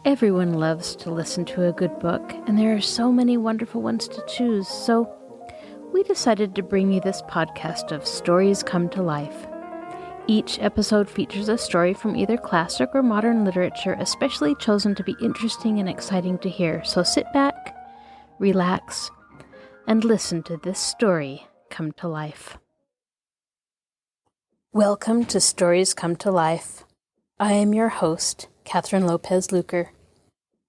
Everyone loves to listen to a good book, and there are so many wonderful ones to choose, so we decided to bring you this podcast of Stories Come to Life. Each episode features a story from either classic or modern literature, especially chosen to be interesting and exciting to hear. So sit back, relax, and listen to this story come to life. Welcome to Stories Come to Life. I am your host, Kathryn Lopez Luker.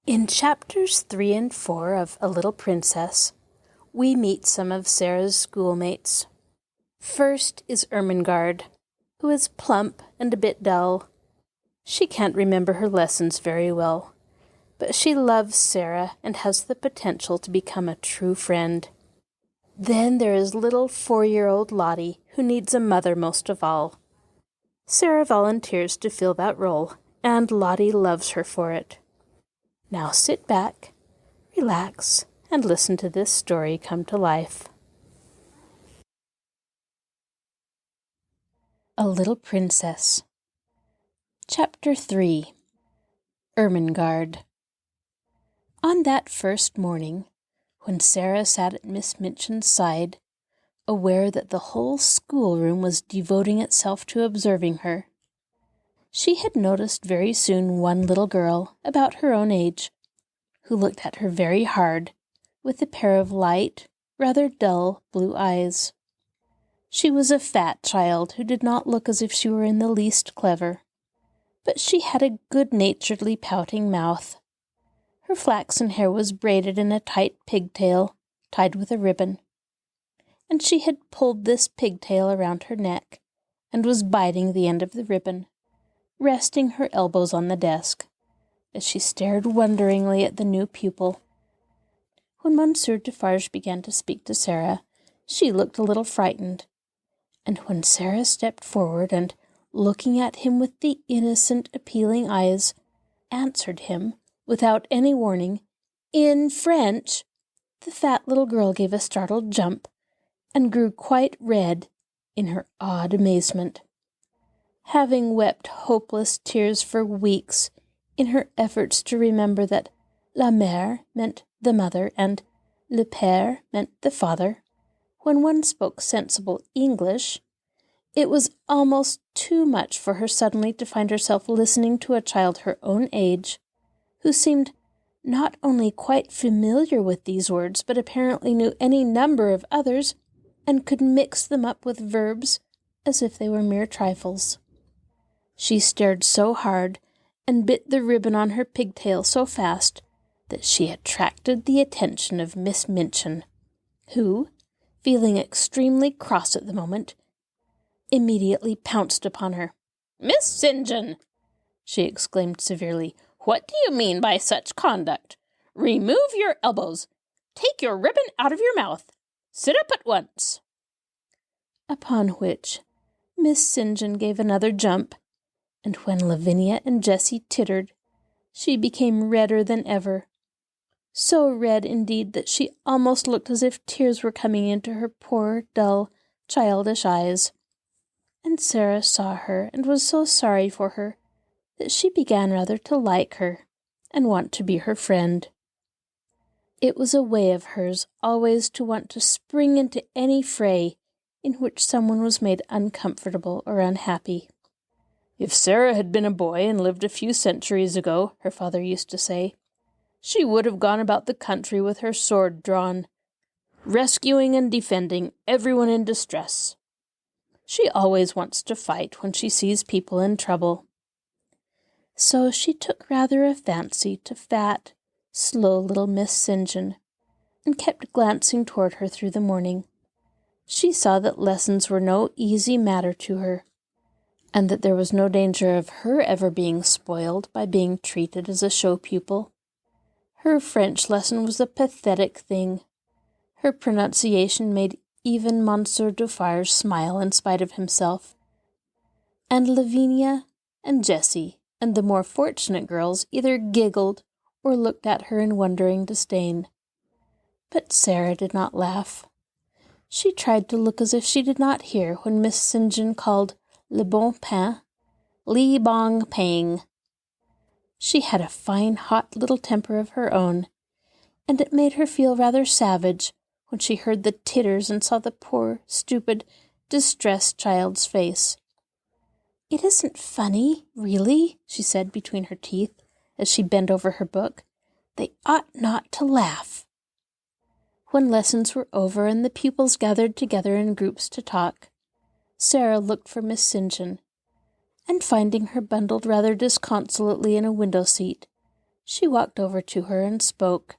In chapters 3 and 4 of A Little Princess, we meet some of Sara's schoolmates. First is Ermengarde, who is plump and a bit dull. She can't remember her lessons very well, but she loves Sara and has the potential to become a true friend. Then there is little 4-year-old Lottie, who needs a mother most of all. Sara volunteers to fill that role, and Lottie loves her for it. Now sit back, relax, and listen to this story come to life. A Little Princess. Chapter 3. Ermengarde. On that first morning, when Sara sat at Miss Minchin's side, aware that the whole schoolroom was devoting itself to observing her, she had noticed very soon one little girl, about her own age, who looked at her very hard, with a pair of light, rather dull blue eyes. She was a fat child who did not look as if she were in the least clever, but she had a good-naturedly pouting mouth. Her flaxen hair was braided in a tight pigtail, tied with a ribbon, and she had pulled this pigtail around her neck, and was biting the end of the ribbon, resting her elbows on the desk, as she stared wonderingly at the new pupil. When Monsieur Defarge began to speak to Sara, she looked a little frightened, and when Sara stepped forward and, looking at him with the innocent, appealing eyes, answered him, without any warning, in French, the fat little girl gave a startled jump, and grew quite red in her odd amazement. Having wept hopeless tears for weeks in her efforts to remember that la mère meant the mother and le père meant the father, when one spoke sensible English, it was almost too much for her suddenly to find herself listening to a child her own age, who seemed not only quite familiar with these words, but apparently knew any number of others, and could mix them up with verbs as if they were mere trifles. She stared so hard and bit the ribbon on her pigtail so fast that she attracted the attention of Miss Minchin, who, feeling extremely cross at the moment, immediately pounced upon her. "Miss St. John," she exclaimed severely, "what do you mean by such conduct? Remove your elbows. Take your ribbon out of your mouth. Sit up at once." Upon which Miss St. John gave another jump, and when Lavinia and Jessie tittered, she became redder than ever. So red, indeed, that she almost looked as if tears were coming into her poor, dull, childish eyes. And Sara saw her and was so sorry for her that she began rather to like her and want to be her friend. It was a way of hers always to want to spring into any fray in which someone was made uncomfortable or unhappy. "If Sara had been a boy and lived a few centuries ago," her father used to say, "she would have gone about the country with her sword drawn, rescuing and defending everyone in distress. She always wants to fight when she sees people in trouble." So she took rather a fancy to fat, slow little Miss St. John, and kept glancing toward her through the morning. She saw that lessons were no easy matter to her, and that there was no danger of her ever being spoiled by being treated as a show pupil. Her French lesson was a pathetic thing. Her pronunciation made even Monsieur Defarge smile in spite of himself. And Lavinia and Jessie and the more fortunate girls either giggled or looked at her in wondering disdain. But Sara did not laugh. She tried to look as if she did not hear when Miss St. John called le bon pain, li bong pang. She had a fine, hot little temper of her own, and it made her feel rather savage when she heard the titters and saw the poor, stupid, distressed child's face. "It isn't funny, really," she said between her teeth, as she bent over her book. "They ought not to laugh." When lessons were over and the pupils gathered together in groups to talk, Sara looked for Miss St. John, and finding her bundled rather disconsolately in a window seat, she walked over to her and spoke.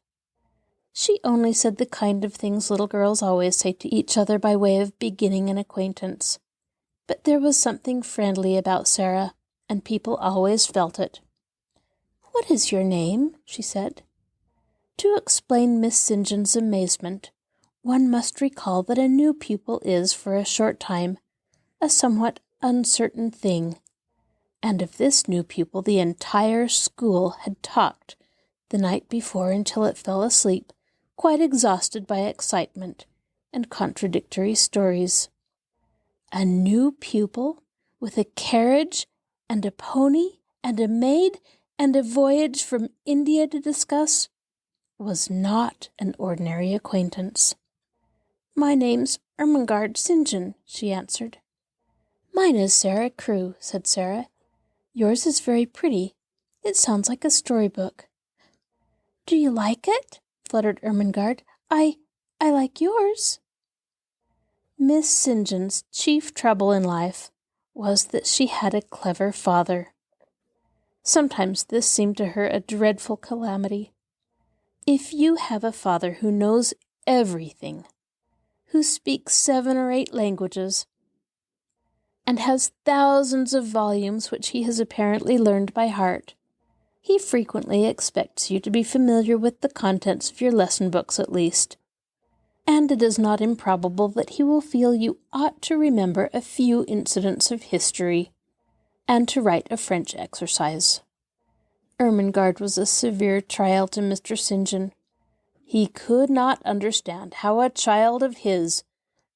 She only said the kind of things little girls always say to each other by way of beginning an acquaintance. But there was something friendly about Sara, and people always felt it. "What is your name?" she said. To explain Miss St. John's amazement, one must recall that a new pupil is, for a short time, a somewhat uncertain thing, and of this new pupil the entire school had talked the night before until it fell asleep, quite exhausted by excitement and contradictory stories. A new pupil, with a carriage and a pony and a maid and a voyage from India to discuss, was not an ordinary acquaintance. "My name's Ermengarde St. John," she answered. "Mine is Sara Crewe," said Sara. "Yours is very pretty. It sounds like a storybook." "Do you like it?" fluttered Ermengarde. I like yours." Miss St. John's chief trouble in life was that she had a clever father. Sometimes this seemed to her a dreadful calamity. If you have a father who knows everything, who speaks 7 or 8 languages, and has thousands of volumes which he has apparently learned by heart, he frequently expects you to be familiar with the contents of your lesson books at least, and it is not improbable that he will feel you ought to remember a few incidents of history, and to write a French exercise. Ermengarde was a severe trial to Mr. St. John. He could not understand how a child of his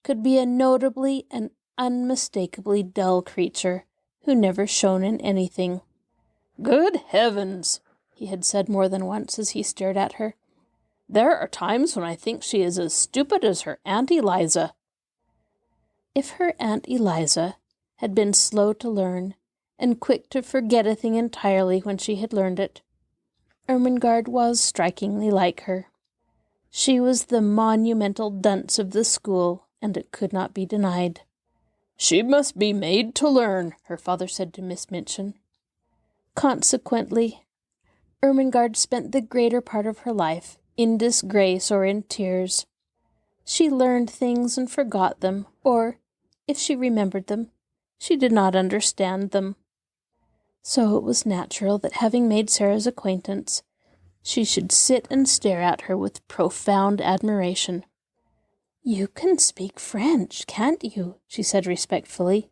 could be a notably and unmistakably dull creature who never shone in anything. "Good heavens," he had said more than once as he stared at her. "There are times when I think she is as stupid as her Aunt Eliza." If her Aunt Eliza had been slow to learn and quick to forget a thing entirely when she had learned it, Ermengarde was strikingly like her. She was the monumental dunce of the school, and it could not be denied. "She must be made to learn," her father said to Miss Minchin. Consequently, Ermengarde spent the greater part of her life in disgrace or in tears. She learned things and forgot them, or, if she remembered them, she did not understand them. So it was natural that, having made Sara's acquaintance, she should sit and stare at her with profound admiration. "You can speak French, can't you?" she said respectfully.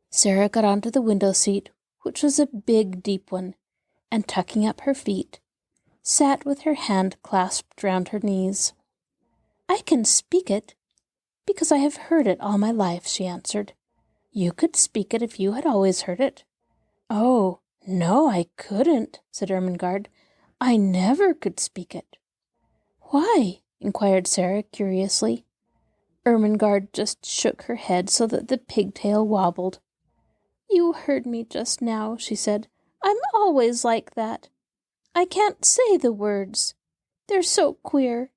Sara got onto the window seat, which was a big, deep one, and tucking up her feet, sat with her hand clasped round her knees. "I can speak it, because I have heard it all my life," she answered. "You could speak it if you had always heard it." "Oh, no, I couldn't," said Ermengarde. "I never could speak it." "Why?" inquired Sara curiously. Ermengarde just shook her head so that the pigtail wobbled. "You heard me just now," she said. "I'm always like that. I can't say the words. They're so queer."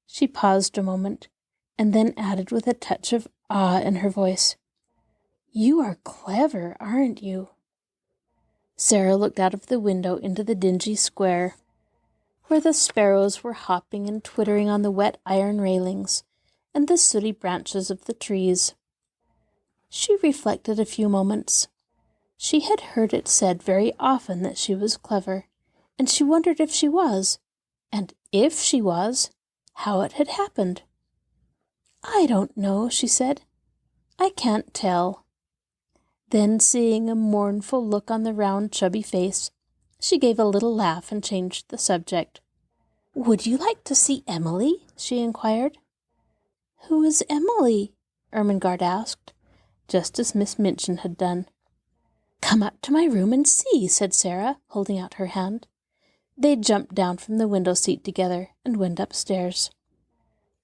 She paused a moment, and then added with a touch of awe in her voice, "You are clever, aren't you?" Sara looked out of the window into the dingy square, where the sparrows were hopping and twittering on the wet iron railings and the sooty branches of the trees. She reflected a few moments. She had heard it said very often that she was clever, and she wondered if she was, and if she was, how it had happened. "I don't know," she said. "I can't tell." Then, seeing a mournful look on the round, chubby face, she gave a little laugh and changed the subject. "Would you like to see Emily?" she inquired. "Who is Emily?" Ermengarde asked, just as Miss Minchin had done. "Come up to my room and see," said Sara, holding out her hand. They jumped down from the window seat together and went upstairs.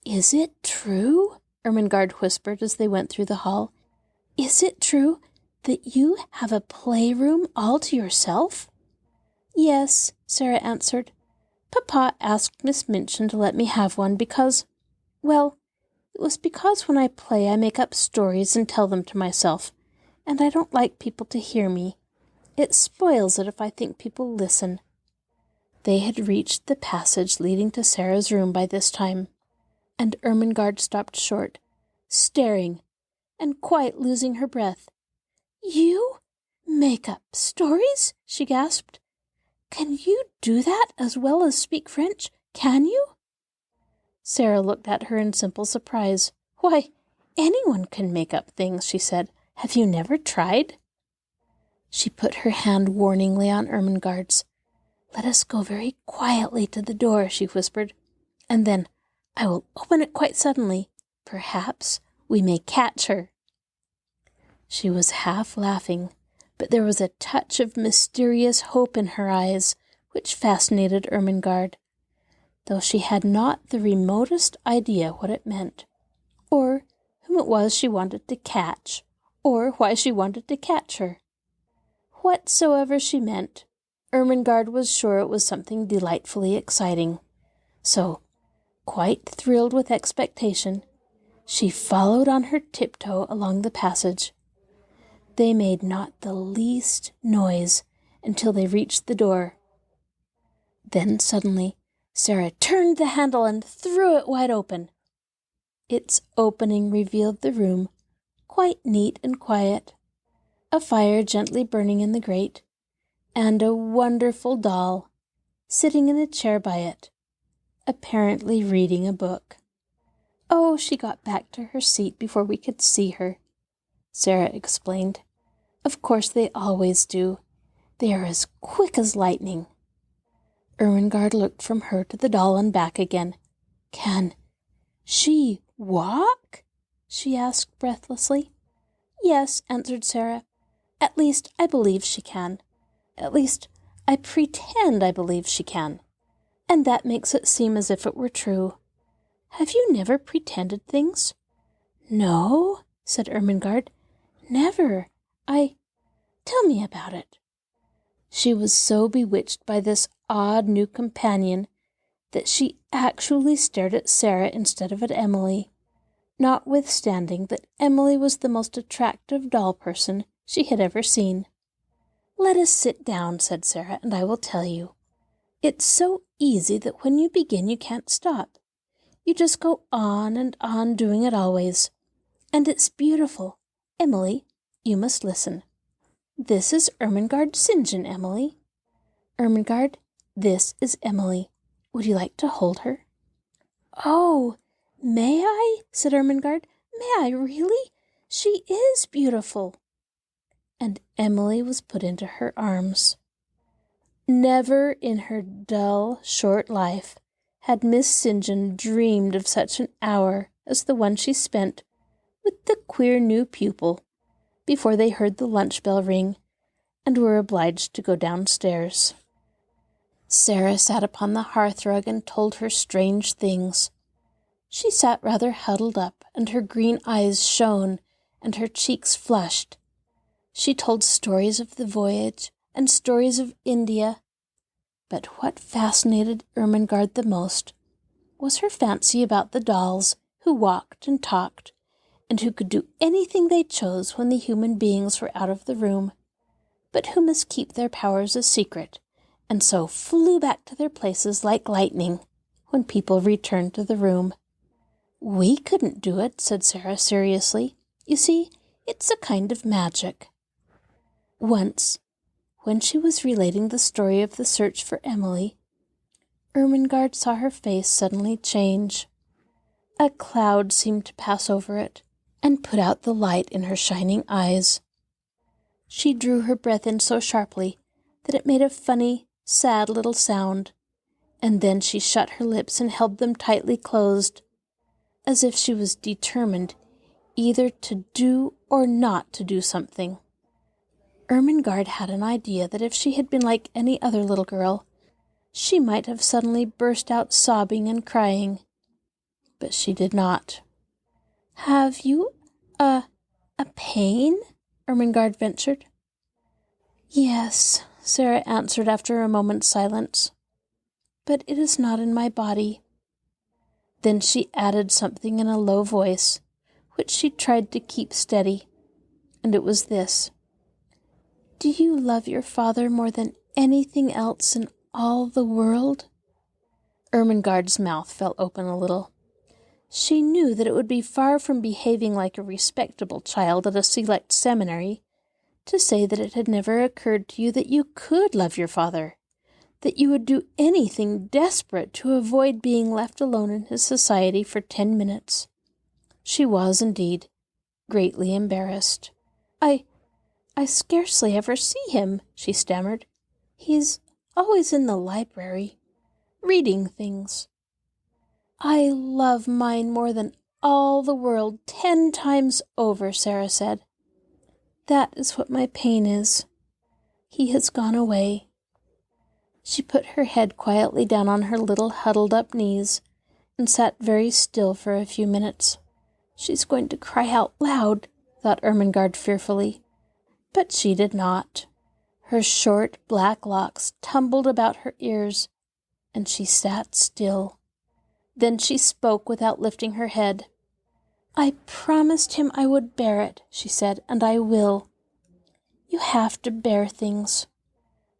"Is it true?" Ermengarde whispered as they went through the hall. "Is it true that you have a playroom all to yourself?" "Yes," Sara answered. "Papa asked Miss Minchin to let me have one because, well, it was because when I play I make up stories and tell them to myself, and I don't like people to hear me. It spoils it if I think people listen." They had reached the passage leading to Sara's room by this time, and Ermengarde stopped short, staring and quite losing her breath. "You make up stories?" she gasped. "Can you do that as well as speak French? Can you?" Sara looked at her in simple surprise. "Why, anyone can make up things," she said. "Have you never tried?" She put her hand warningly on Ermengarde's. "Let us go very quietly to the door," she whispered, "and then I will open it quite suddenly. Perhaps we may catch her." She was half laughing, but there was a touch of mysterious hope in her eyes which fascinated Ermengarde, though she had not the remotest idea what it meant, or whom it was she wanted to catch, or why she wanted to catch her. Whatsoever she meant, Ermengarde was sure it was something delightfully exciting. So, quite thrilled with expectation, she followed on her tiptoe along the passage. They made not the least noise until they reached the door. Then suddenly Sara turned the handle and threw it wide open. Its opening revealed the room, quite neat and quiet, a fire gently burning in the grate, and a wonderful doll sitting in a chair by it, apparently reading a book. "Oh, she got back to her seat before we could see her," Sara explained. "Of course they always do. They are as quick as lightning." Ermengarde looked from her to the doll and back again. "Can she walk?" she asked breathlessly. "Yes," answered Sara. "At least, I believe she can. At least, I pretend I believe she can. And that makes it seem as if it were true. Have you never pretended things?" "No," said Ermengarde. "Never. Tell me about it." She was so bewitched by this odd new companion that she actually stared at Sara instead of at Emily, notwithstanding that Emily was the most attractive doll person she had ever seen. "Let us sit down," said Sara, "and I will tell you. It's so easy that when you begin you can't stop. You just go on and on doing it always. And it's beautiful. Emily, you must listen. This is Ermengarde St. John, Emily. Ermengarde, this is Emily. Would you like to hold her?" "Oh, may I?" said Ermengarde. "May I really? She is beautiful." And Emily was put into her arms. Never in her dull, short life had Miss St. John dreamed of such an hour as the one she spent with the queer new pupil before they heard the lunch bell ring and were obliged to go downstairs. Sara sat upon the hearthrug and told her strange things. She sat rather huddled up, and her green eyes shone and her cheeks flushed. She told stories of the voyage and stories of India. But what fascinated Ermengarde the most was her fancy about the dolls who walked and talked, and who could do anything they chose when the human beings were out of the room, but who must keep their powers a secret, and so flew back to their places like lightning when people returned to the room. "We couldn't do it," said Sara seriously. "You see, it's a kind of magic." Once, when she was relating the story of the search for Emily, Ermengarde saw her face suddenly change. A cloud seemed to pass over it and put out the light in her shining eyes. She drew her breath in so sharply that it made a funny, sad little sound, and then she shut her lips and held them tightly closed, as if she was determined either to do or not to do something. Ermengarde had an idea that if she had been like any other little girl, she might have suddenly burst out sobbing and crying. But she did not. "Have you a pain?" Ermengarde ventured. "Yes," Sara answered after a moment's silence. "But it is not in my body." Then she added something in a low voice, which she tried to keep steady, and it was this: "Do you love your father more than anything else in all the world?" Ermengarde's mouth fell open a little. She knew that it would be far from behaving like a respectable child at a select seminary to say that it had never occurred to you that you could love your father, that you would do anything desperate to avoid being left alone in his society for 10 minutes. She was, indeed, greatly embarrassed. I scarcely ever see him," she stammered. "He's always in the library, reading things." "I love mine more than all the world 10 times over," Sara said. "That is what my pain is. He has gone away." She put her head quietly down on her little huddled-up knees and sat very still for a few minutes. "She's going to cry out loud," thought Ermengarde fearfully. But she did not. Her short black locks tumbled about her ears, and she sat still. Then she spoke without lifting her head. "I promised him I would bear it," she said, "and I will. You have to bear things.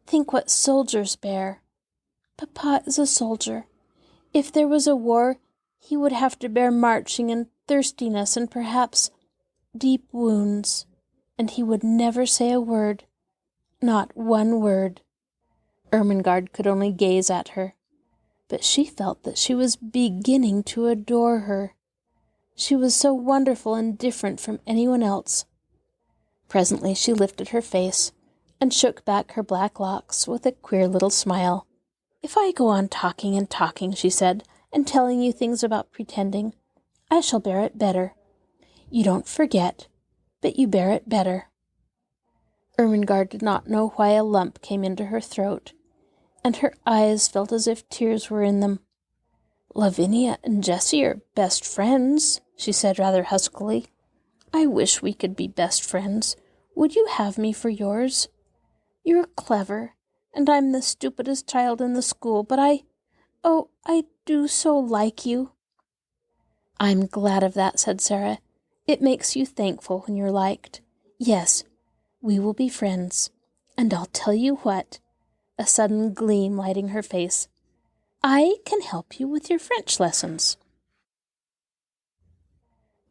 Think what soldiers bear. Papa is a soldier. If there was a war, he would have to bear marching and thirstiness and perhaps deep wounds, and he would never say a word, not one word." Ermengarde could only gaze at her, but she felt that she was beginning to adore her. She was so wonderful and different from anyone else. Presently she lifted her face and shook back her black locks with a queer little smile. "If I go on talking and talking," she said, "and telling you things about pretending, I shall bear it better. You don't forget, but you bear it better." Ermengarde did not know why a lump came into her throat, and her eyes felt as if tears were in them. "Lavinia and Jessie are best friends," she said rather huskily. "I wish we could be best friends. Would you have me for yours? You're clever, and I'm the stupidest child in the school, but I do so like you." "I'm glad of that," said Sara. "It makes you thankful when you're liked. Yes, we will be friends. And I'll tell you what," a sudden gleam lighting her face, "I can help you with your French lessons."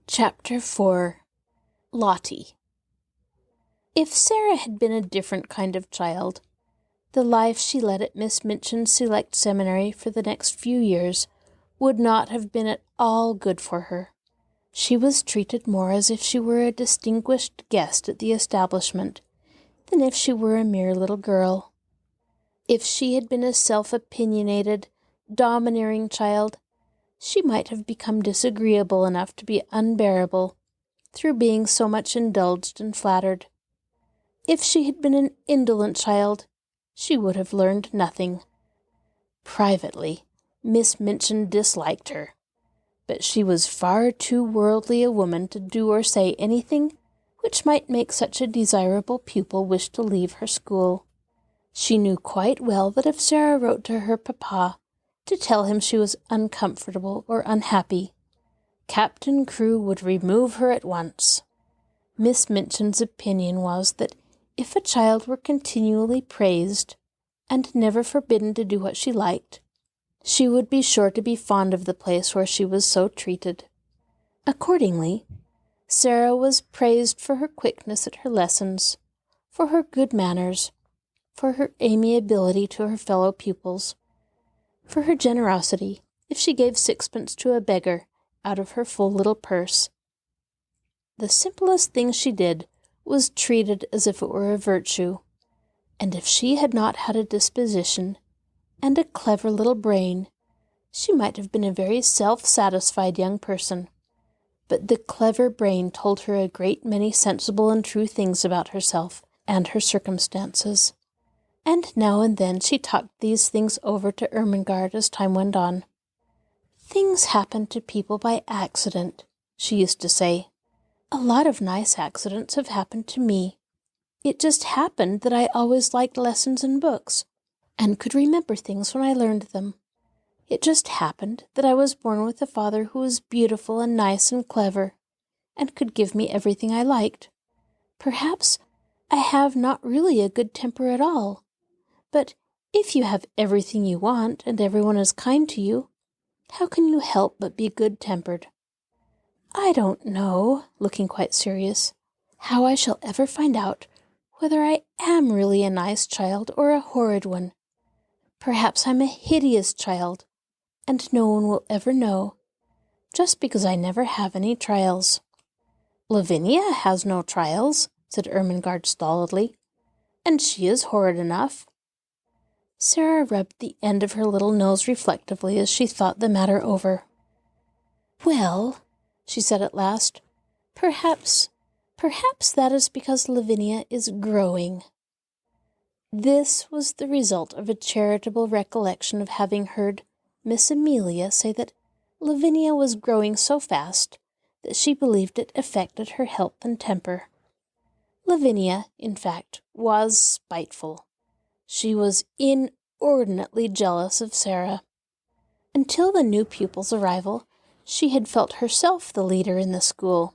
Chapter 4. Lottie. If Sara had been a different kind of child, the life she led at Miss Minchin's Select Seminary for the next few years would not have been at all good for her. She was treated more as if she were a distinguished guest at the establishment than if she were a mere little girl. If she had been a self-opinionated, domineering child, she might have become disagreeable enough to be unbearable through being so much indulged and flattered. If she had been an indolent child, she would have learned nothing. Privately, Miss Minchin disliked her, but she was far too worldly a woman to do or say anything which might make such a desirable pupil wish to leave her school. She knew quite well that if Sara wrote to her papa to tell him she was uncomfortable or unhappy, Captain Crewe would remove her at once. Miss Minchin's opinion was that if a child were continually praised and never forbidden to do what she liked, she would be sure to be fond of the place where she was so treated. Accordingly, Sara was praised for her quickness at her lessons, for her good manners, for her amiability to her fellow pupils, for her generosity if she gave 6pence to a beggar out of her full little purse. The simplest thing she did was treated as if it were a virtue, and if she had not had a disposition and a clever little brain, she might have been a very self-satisfied young person. But the clever brain told her a great many sensible and true things about herself, and her circumstances. And now and then she talked these things over to Ermengarde as time went on. "Things happen to people by accident," she used to say. "A lot of nice accidents have happened to me. It just happened that I always liked lessons and books, and could remember things when I learned them. It just happened that I was born with a father who was beautiful and nice and clever, and could give me everything I liked. Perhaps I have not really a good temper at all. But if you have everything you want and everyone is kind to you, how can you help but be good-tempered? I don't know," looking quite serious, "how I shall ever find out whether I am really a nice child or a horrid one. Perhaps I'm a hideous child, and no one will ever know, just because I never have any trials." "Lavinia has no trials," said Ermengarde stolidly, "and she is horrid enough." Sara rubbed the end of her little nose reflectively as she thought the matter over. "Well," she said at last, perhaps that is because Lavinia is growing." This was the result of a charitable recollection of having heard Miss Amelia say that Lavinia was growing so fast that she believed it affected her health and temper. Lavinia, in fact, was spiteful. She was inordinately jealous of Sara. Until the new pupil's arrival, she had felt herself the leader in the school.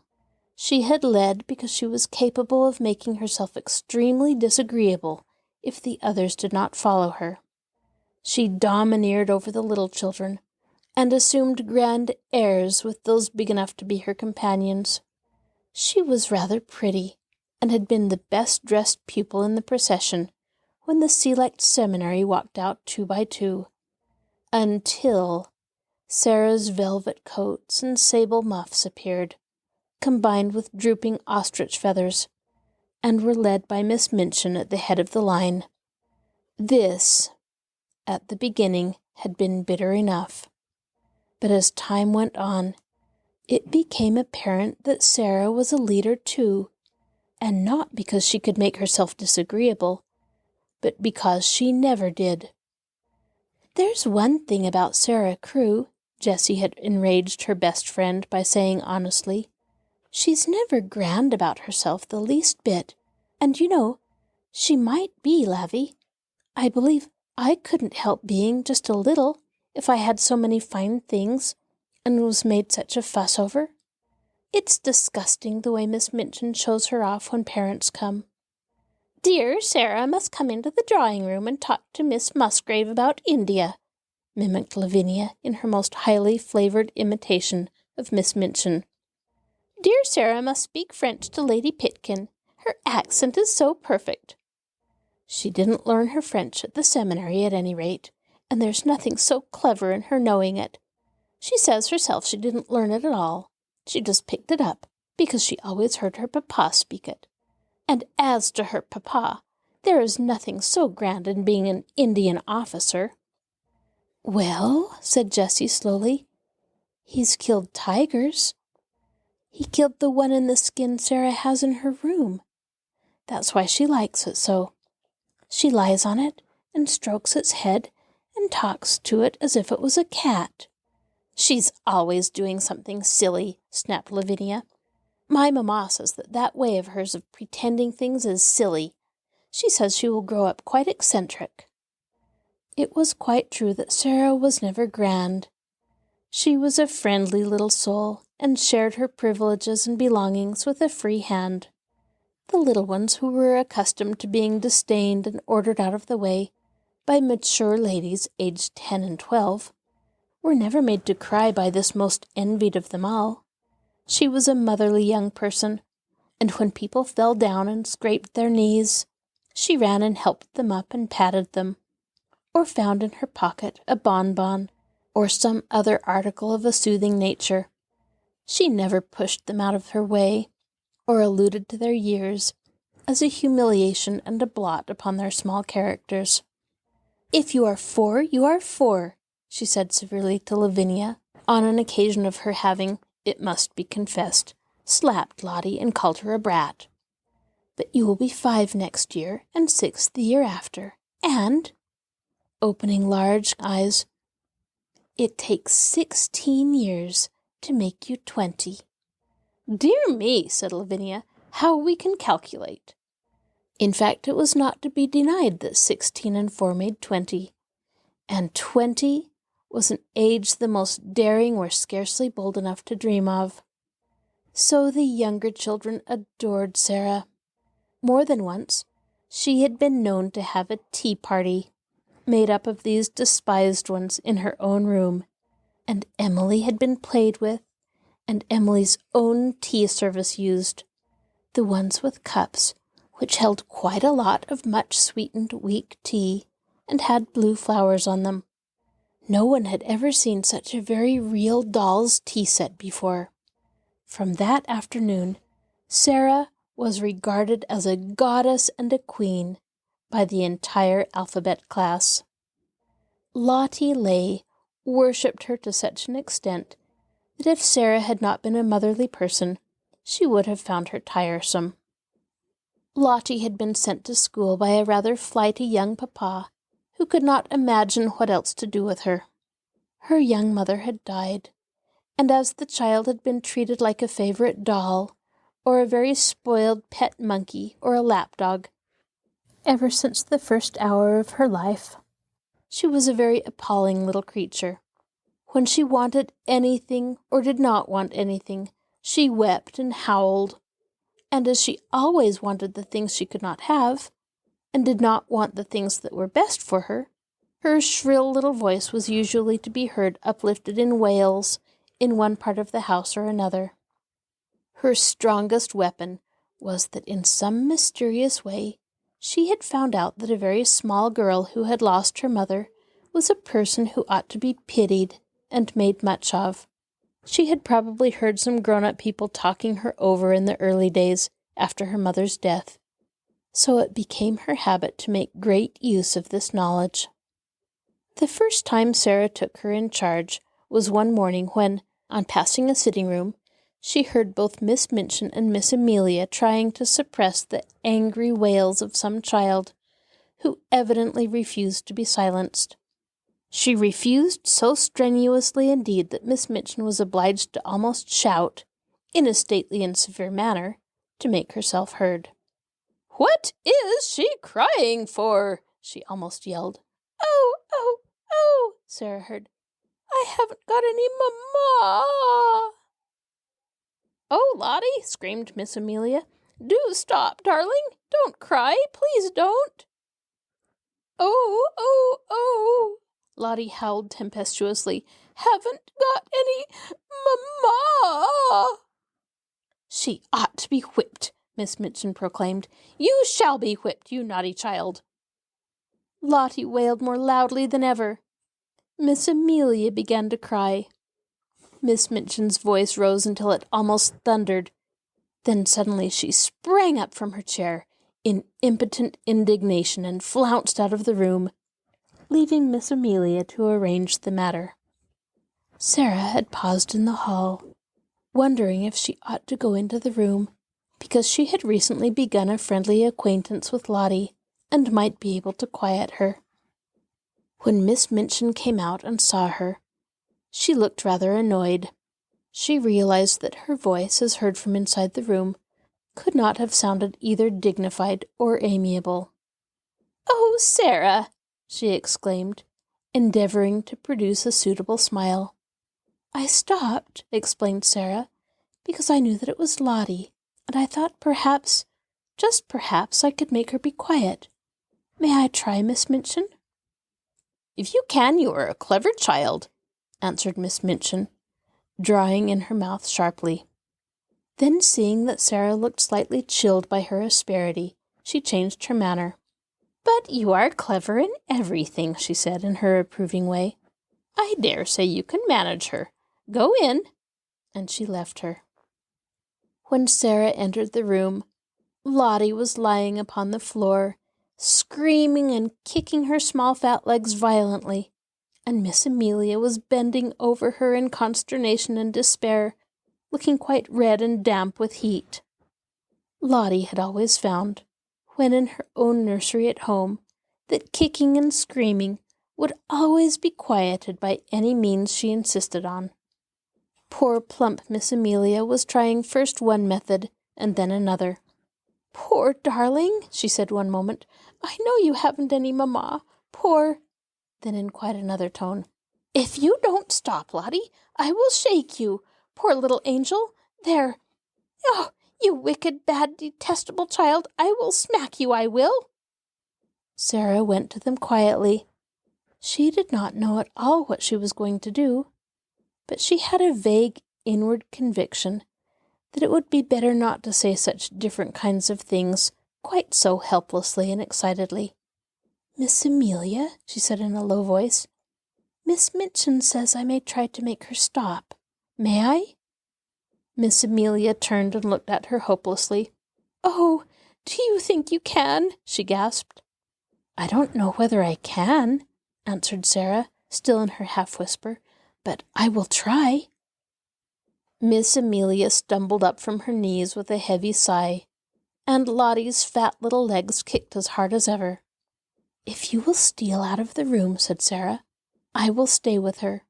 She had led because she was capable of making herself extremely disagreeable if the others did not follow her. She domineered over the little children, and assumed grand airs with those big enough to be her companions. She was rather pretty, and had been the best-dressed pupil in the procession when the select seminary walked out 2 by 2, until Sara's velvet coats and sable muffs appeared, combined with drooping ostrich feathers, and were led by Miss Minchin at the head of the line. This, at the beginning, had been bitter enough. But as time went on, it became apparent that Sara was a leader too, and not because she could make herself disagreeable, but because she never did. "There's one thing about Sara Crewe," Jessie had enraged her best friend by saying honestly. "She's never grand about herself the least bit, and you know, she might be, Lavvy. I believe I couldn't help being just a little if I had so many fine things and was made such a fuss over. It's disgusting the way Miss Minchin shows her off when parents come. Dear Sara must come into the drawing-room and talk to Miss Musgrave about India," mimicked Lavinia in her most highly flavoured imitation of Miss Minchin. "Dear Sara must speak French to Lady Pitkin. Her accent is so perfect." She didn't learn her French at the seminary at any rate, and there's nothing so clever in her knowing it. She says herself she didn't learn it at all. She just picked it up because she always heard her papa speak it. And as to her papa, there is nothing so grand in being an Indian officer." "Well," said Jessie slowly, "he's killed tigers. He killed the one in the skin Sara has in her room. That's why she likes it so. She lies on it and strokes its head and talks to it as if it was a cat." "She's always doing something silly," snapped Lavinia. "My mamma says that way of hers of pretending things is silly. She says she will grow up quite eccentric." It was quite true that Sara was never grand. She was a friendly little soul, and shared her privileges and belongings with a free hand. The little ones who were accustomed to being disdained and ordered out of the way by mature ladies aged 10 and 12 were never made to cry by this most envied of them all. She was a motherly young person, and when people fell down and scraped their knees, she ran and helped them up and patted them, or found in her pocket a bonbon or some other article of a soothing nature. She never pushed them out of her way, or alluded to their years as a humiliation and a blot upon their small characters. "If you are 4, you are 4, she said severely to Lavinia, on an occasion of her having, it must be confessed, slapped Lottie and called her a brat. but you will be 5 next year and 6 the year after. And," opening large eyes, "it takes 16 years to make you 20. "Dear me," said Lavinia, "how we can calculate." In fact, it was not to be denied that 16 and 4 made 20, and 20 was an age the most daring were scarcely bold enough to dream of. So the younger children adored Sara. More than once, she had been known to have a tea party, made up of these despised ones, in her own room, and Emily had been played with, and Emily's own tea service used, the ones with cups, which held quite a lot of much-sweetened weak tea, and had blue flowers on them. No one had ever seen such a very real doll's tea set before. From that afternoon, Sara was regarded as a goddess and a queen by the entire alphabet class. Lottie Lay worshipped her to such an extent that if Sara had not been a motherly person, she would have found her tiresome. Lottie had been sent to school by a rather flighty young papa, who could not imagine what else to do with her. Her young mother had died, and as the child had been treated like a favorite doll, or a very spoiled pet monkey or a lapdog, ever since the first hour of her life, she was a very appalling little creature. When she wanted anything or did not want anything, she wept and howled, and as she always wanted the things she could not have, and did not want the things that were best for her, her shrill little voice was usually to be heard uplifted in wails in one part of the house or another. Her strongest weapon was that in some mysterious way she had found out that a very small girl who had lost her mother was a person who ought to be pitied and made much of. She had probably heard some grown-up people talking her over in the early days after her mother's death, so it became her habit to make great use of this knowledge. The first time Sara took her in charge was one morning when, on passing a sitting room, she heard both Miss Minchin and Miss Amelia trying to suppress the angry wails of some child, who evidently refused to be silenced. She refused so strenuously indeed that Miss Minchin was obliged to almost shout, in a stately and severe manner, to make herself heard. "What is she crying for?" she almost yelled. "Oh, oh, oh," Sara heard. "I haven't got any mamma." "Oh, Lottie," screamed Miss Amelia, "do stop, darling. Don't cry. Please don't." "Oh, oh, oh," Lottie howled tempestuously. "Haven't got any mamma." "She ought to be whipped," Miss Minchin proclaimed. "You shall be whipped, you naughty child." Lottie wailed more loudly than ever. Miss Amelia began to cry. Miss Minchin's voice rose until it almost thundered. Then suddenly she sprang up from her chair in impotent indignation and flounced out of the room, leaving Miss Amelia to arrange the matter. Sara had paused in the hall, wondering if she ought to go into the room, because she had recently begun a friendly acquaintance with Lottie, and might be able to quiet her. When Miss Minchin came out and saw her, she looked rather annoyed. She realized that her voice, as heard from inside the room, could not have sounded either dignified or amiable. "Oh, Sara!" she exclaimed, endeavoring to produce a suitable smile. "I stopped," explained Sara, "because I knew that it was Lottie, and I thought perhaps, just perhaps, I could make her be quiet. May I try, Miss Minchin?" "If you can, you are a clever child," answered Miss Minchin, drawing in her mouth sharply. Then, seeing that Sara looked slightly chilled by her asperity, she changed her manner. "But you are clever in everything," she said in her approving way. "I dare say you can manage her. Go in." And she left her. When Sara entered the room, Lottie was lying upon the floor, screaming and kicking her small fat legs violently, and Miss Amelia was bending over her in consternation and despair, looking quite red and damp with heat. Lottie had always found, when in her own nursery at home, that kicking and screaming would always be quieted by any means she insisted on. Poor plump Miss Amelia was trying first one method and then another. "Poor darling," she said one moment, "I know you haven't any mamma. Poor—" Then in quite another tone, "If you don't stop, Lottie, I will shake you. Poor little angel. There. Oh, you wicked, bad, detestable child, I will smack you, I will." Sara went to them quietly. She did not know at all what she was going to do, but she had a vague inward conviction that it would be better not to say such different kinds of things quite so helplessly and excitedly. "Miss Amelia," she said in a low voice, "Miss Minchin says I may try to make her stop. May I?" Miss Amelia turned and looked at her hopelessly. "Oh, do you think you can?" she gasped. "I don't know whether I can," answered Sara, still in her half-whisper, "but I will try." Miss Amelia stumbled up from her knees with a heavy sigh, and Lottie's fat little legs kicked as hard as ever. "If you will steal out of the room," said Sara, "I will stay with her."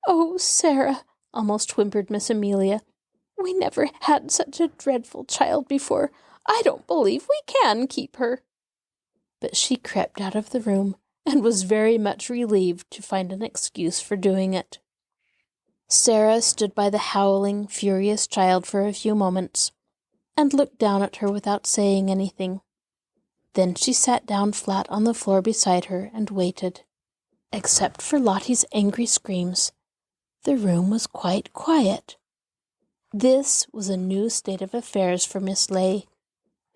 "Oh, Sara," almost whimpered Miss Amelia, "we never had such a dreadful child before. I don't believe we can keep her." But she crept out of the room and was very much relieved to find an excuse for doing it. Sara stood by the howling, furious child for a few moments, and looked down at her without saying anything. Then she sat down flat on the floor beside her and waited. Except for Lottie's angry screams, the room was quite quiet. This was a new state of affairs for Miss Ley,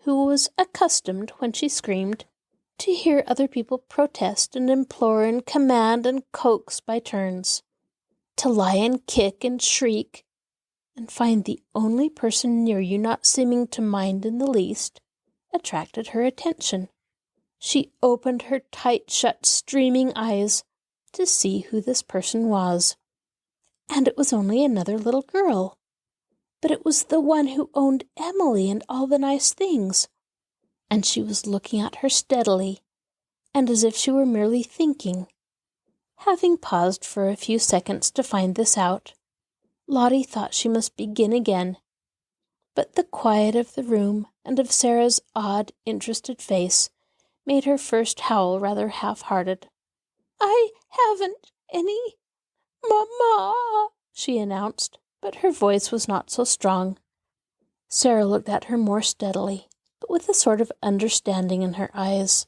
who was accustomed, when she screamed, to hear other people protest and implore and command and coax by turns, to lie and kick and shriek, and find the only person near you not seeming to mind in the least attracted her attention. She opened her tight-shut, streaming eyes to see who this person was. And it was only another little girl. But it was the one who owned Emily and all the nice things. And she was looking at her steadily, and as if she were merely thinking. Having paused for a few seconds to find this out, Lottie thought she must begin again. But the quiet of the room and of Sara's odd, interested face made her first howl rather half-hearted. "I haven't any mamma," she announced, but her voice was not so strong. Sara looked at her more steadily, but with a sort of understanding in her eyes.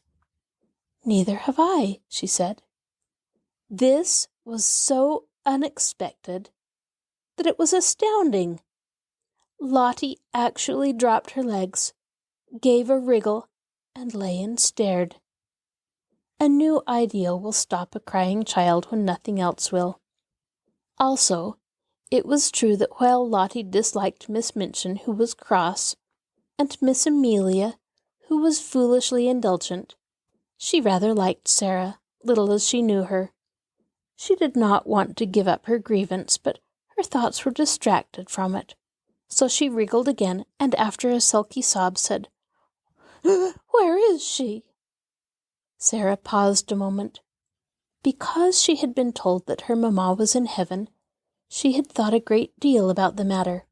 "Neither have I," she said. This was so unexpected that it was astounding. Lottie actually dropped her legs, gave a wriggle, and lay and stared. A new ideal will stop a crying child when nothing else will. Also, it was true that while Lottie disliked Miss Minchin, who was cross, and Miss Amelia, who was foolishly indulgent, she rather liked Sara, little as she knew her. She did not want to give up her grievance, but her thoughts were distracted from it. So she wriggled again, and after a sulky sob said, "Where is she?" Sara paused a moment. Because she had been told that her mamma was in heaven, she had thought a great deal about the matter,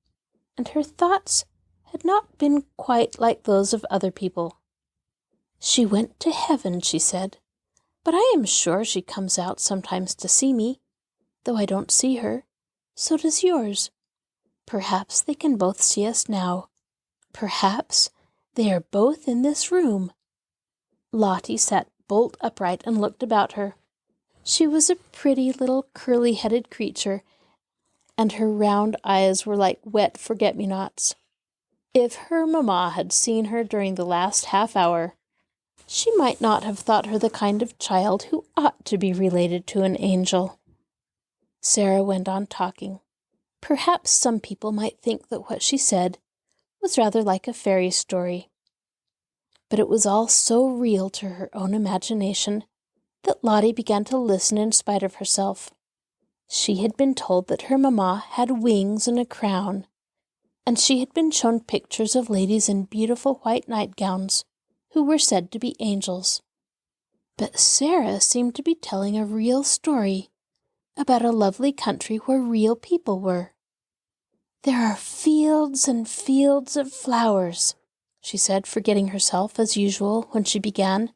and her thoughts had not been quite like those of other people. "She went to heaven," she said, "but I am sure she comes out sometimes to see me, though I don't see her. So does yours. Perhaps they can both see us now. Perhaps they are both in this room." Lottie sat bolt upright and looked about her. She was a pretty little curly-headed creature, and her round eyes were like wet forget-me-nots. If her mamma had seen her during the last half-hour, she might not have thought her the kind of child who ought to be related to an angel. Sara went on talking. Perhaps some people might think that what she said was rather like a fairy story. But it was all so real to her own imagination that Lottie began to listen in spite of herself. She had been told that her mamma had wings and a crown, and she had been shown pictures of ladies in beautiful white nightgowns, who were said to be angels. But Sara seemed to be telling a real story about a lovely country where real people were. "There are fields and fields of flowers," she said, forgetting herself as usual when she began,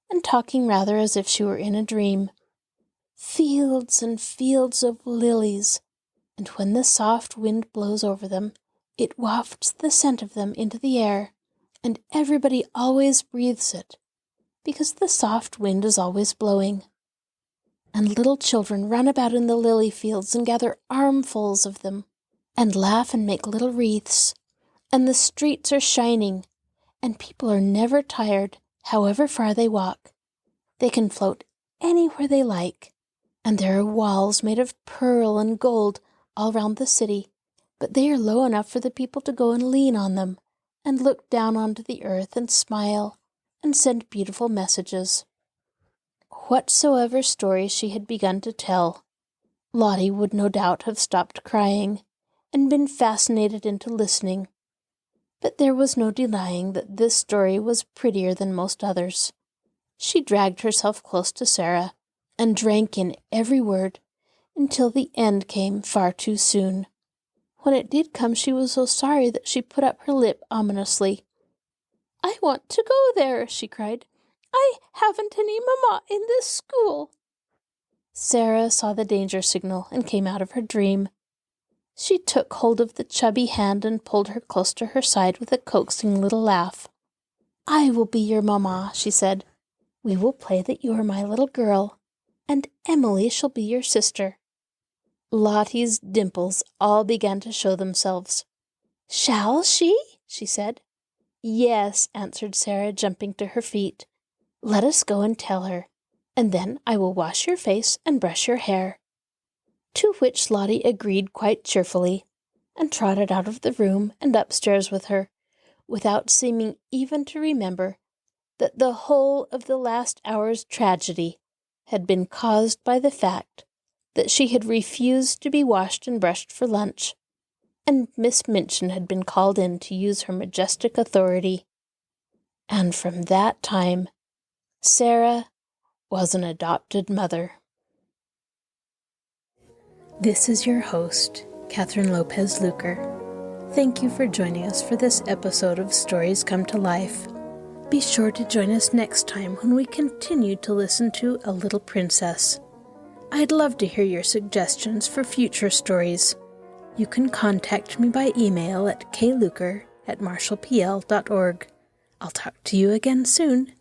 and talking rather as if she were in a dream. "Fields and fields of lilies, and when the soft wind blows over them, it wafts the scent of them into the air, and everybody always breathes it, because the soft wind is always blowing. And little children run about in the lily fields and gather armfuls of them, and laugh and make little wreaths, and the streets are shining, and people are never tired, however far they walk. They can float anywhere they like, and there are walls made of pearl and gold all round the city, but they are low enough for the people to go and lean on them, and look down onto the earth and smile, and send beautiful messages." Whatsoever story she had begun to tell, Lottie would no doubt have stopped crying, and been fascinated into listening. But there was no denying that this story was prettier than most others. She dragged herself close to Sara, and drank in every word, until the end came far too soon. When it did come, she was so sorry that she put up her lip ominously. "I want to go there," she cried. "I haven't any mamma in this school." Sara saw the danger signal and came out of her dream. She took hold of the chubby hand and pulled her close to her side with a coaxing little laugh. "I will be your mamma," she said. "We will play that you are my little girl, and Emily shall be your sister." Lottie's dimples all began to show themselves. "Shall she?" she said. "Yes," answered Sara, jumping to her feet. "Let us go and tell her, and then I will wash your face and brush your hair." To which Lottie agreed quite cheerfully, and trotted out of the room and upstairs with her, without seeming even to remember that the whole of the last hour's tragedy had been caused by the fact that she had refused to be washed and brushed for lunch, and Miss Minchin had been called in to use her majestic authority. And from that time, Sara was an adopted mother. This is your host, Kathryn Lopez Luker. Thank you for joining us for this episode of Stories Come to Life. Be sure to join us next time when we continue to listen to A Little Princess. I'd love to hear your suggestions for future stories. You can contact me by email at kluker@marshallpl.org. I'll talk to you again soon.